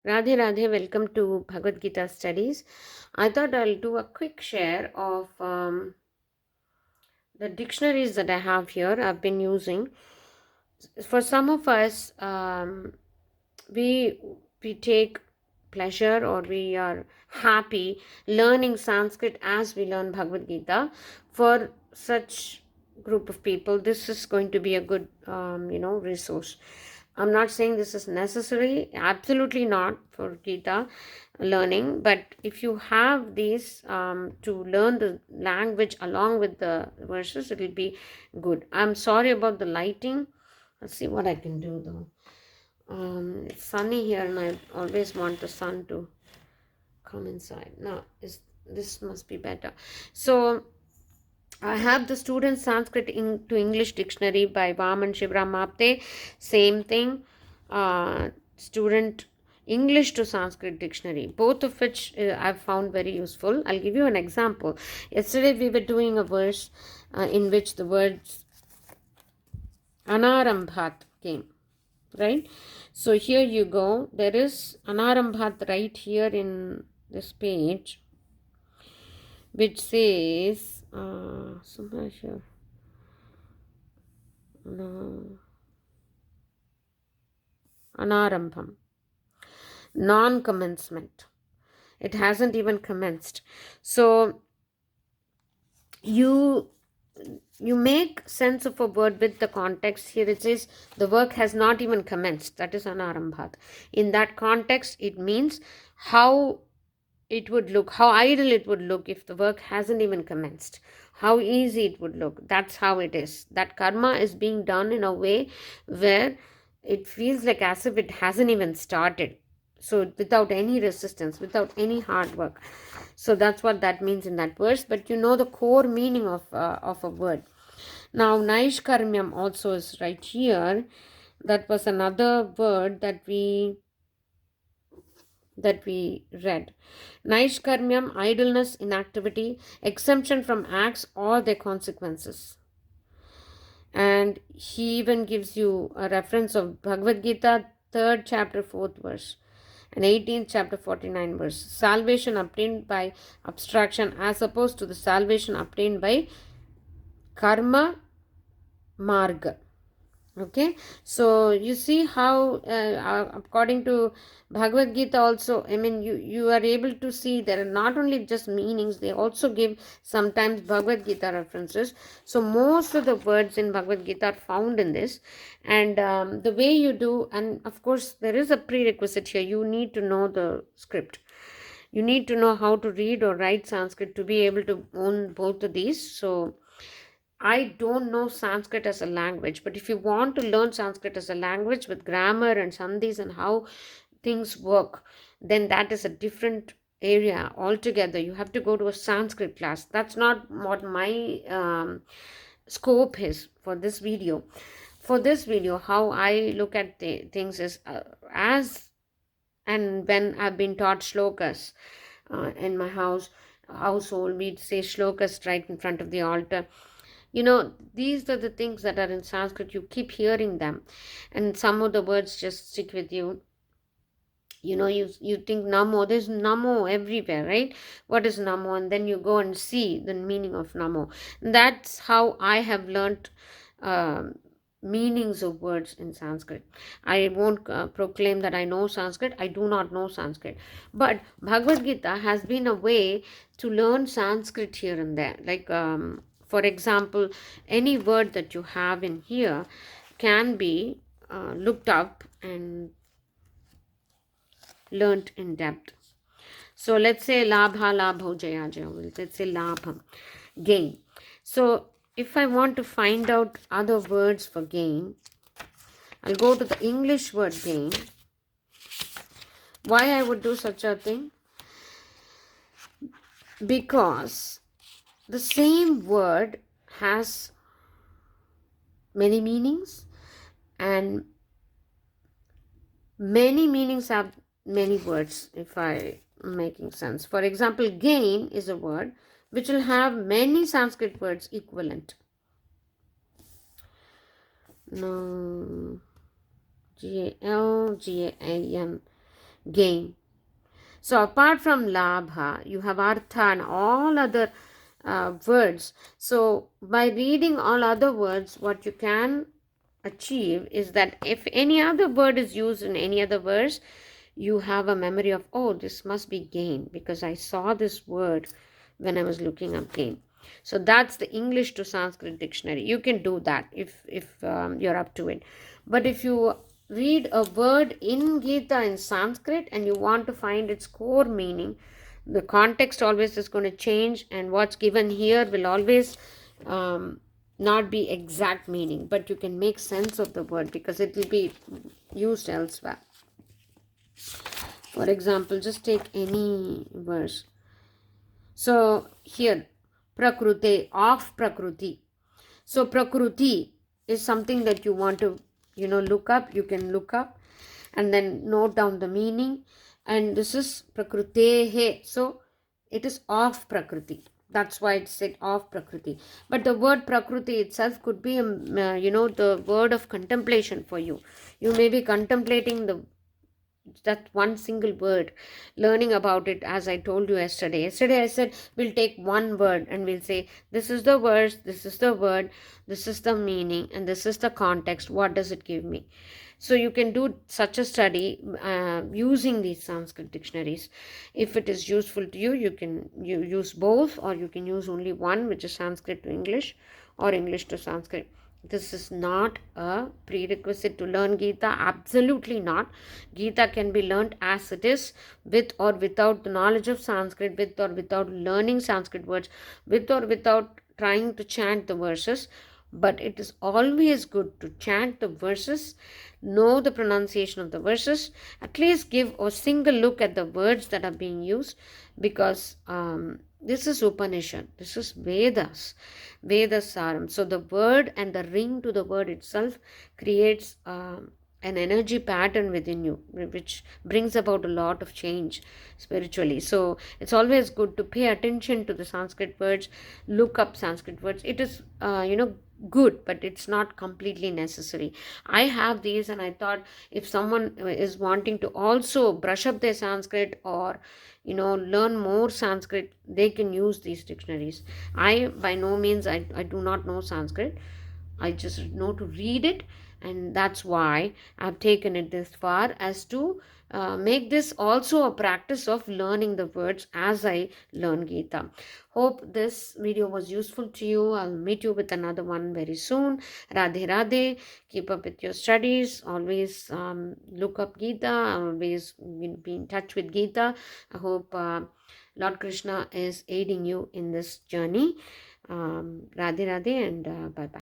Radhe Radhe, welcome to Bhagavad Gita studies. I thought I'll do a quick share of the dictionaries that I have here, I've been using. For some of us, we take pleasure or we are happy learning Sanskrit as we learn Bhagavad Gita. For such group of people, this is going to be a good resource. I'm not saying this is necessary, absolutely not for Gita learning, but if you have these to learn the language along with the verses, it will be good. I'm sorry about the lighting. Let's see what I can do though. It's sunny here and I always want the sun to come inside. Now, this must be better. So, I have the Student Sanskrit to English Dictionary by Vaman Shivram Apte. Same thing. Student English to Sanskrit Dictionary. Both of which I've found very useful. I'll give you an example. Yesterday we were doing a verse in which the words Anarambhat came. Right? So here you go. There is Anarambhat right here in this page, which says somewhere here. No. Anarambham. Non-commencement. It hasn't even commenced. So you make sense of a word with the context. Here it says the work has not even commenced. That is Anarambhat. In that context, it means how it would look, how idle it would look if the work hasn't even commenced. How easy it would look. That's how it is. That karma is being done in a way where it feels like as if it hasn't even started. So without any resistance, without any hard work. So that's what that means in that verse. But you know the core meaning of a word. Now Naishkarmyam also is right here. That was another word that we read. Naishkarmyam, idleness, inactivity, exemption from acts or their consequences. And he even gives you a reference of Bhagavad Gita, 3rd chapter, 4th verse, and 18th chapter, 49 verse. Salvation obtained by abstraction as opposed to the salvation obtained by karma marga. Okay, so you see how according to Bhagavad Gita also, I mean, you are able to see there are not only just meanings, they also give sometimes Bhagavad Gita references. So most of the words in Bhagavad Gita are found in this, and the way you do, and of course there is a prerequisite here, you need to know the script. You need to know how to read or write Sanskrit to be able to own both of these. So I don't know Sanskrit as a language, but if you want to learn Sanskrit as a language with grammar and sandhis and how things work, then that is a different area altogether. You have to go to a Sanskrit class. That's not what my scope is for this video. For this video, how I look at things is as and when I've been taught shlokas in my household, we'd say shlokas right in front of the altar. You know, these are the things that are in Sanskrit. You keep hearing them, and some of the words just stick with you. You know, you think Namo, there's Namo everywhere, right? What is Namo? And then you go and see the meaning of Namo. That's how I have learned meanings of words in Sanskrit. I won't proclaim that I know Sanskrit. I do not know Sanskrit. But Bhagavad Gita has been a way to learn Sanskrit here and there. Like, for example, any word that you have in here can be looked up and learnt in depth. So let's say labha, labho, jaya, jaya. Let's say labham, gain. So if I want to find out other words for gain, I'll go to the English word gain. Why I would do such a thing? Because the same word has many meanings, and many meanings have many words, if I am making sense. For example, gain is a word which will have many Sanskrit words equivalent. No, G-A-L, G-A-N. gain. So apart from labha, you have artha and all other words. So by reading all other words, what you can achieve is that if any other word is used in any other verse, you have a memory of, oh, this must be gain because I saw this word when I was looking up gain. So that's the English to Sanskrit dictionary. You can do that if you're up to it. But if you read a word in Gita in Sanskrit and you want to find its core meaning, the context always is going to change, and what's given here will always not be exact meaning, but you can make sense of the word because it will be used elsewhere. For example, just take any verse. So here, prakrute, of prakriti. So prakriti is something that you want to, look up. You can look up and then note down the meaning. And this is prakrutehe. So it is of prakriti. That's why it's said of prakriti. But the word prakriti itself could be, the word of contemplation for you. You may be contemplating that one single word, learning about it. As I told you yesterday I said we'll take one word and we'll say this is the verse, this is the word, this is the meaning, and this is the context. What does it give me? So you can do such a study using these Sanskrit dictionaries. If it is useful to you, you can use both, or you can use only one, which is Sanskrit to English or English to Sanskrit. This is not a prerequisite to learn Gita. Absolutely not. Gita can be learnt as it is, with or without the knowledge of Sanskrit, with or without learning Sanskrit words, with or without trying to chant the verses. But it is always good to chant the verses, know the pronunciation of the verses, at least give a single look at the words that are being used, because this is Upanishad, this is Vedas, Vedas Saram. So the word and the ring to the word itself creates an energy pattern within you, which brings about a lot of change spiritually. So it's always good to pay attention to the Sanskrit words, look up Sanskrit words. It is, good, but it's not completely necessary. I have these, and I thought if someone is wanting to also brush up their Sanskrit, or learn more Sanskrit, they can use these dictionaries. I by no means, I do not know Sanskrit. I just know to read it, and that's why I've taken it this far as to make this also a practice of learning the words as I learn Gita. Hope this video was useful to you. I'll meet you with another one very soon. Radhe Radhe. Keep up with your studies. Always look up Gita. Always be in touch with Gita. I hope Lord Krishna is aiding you in this journey. Radhe Radhe, and bye bye.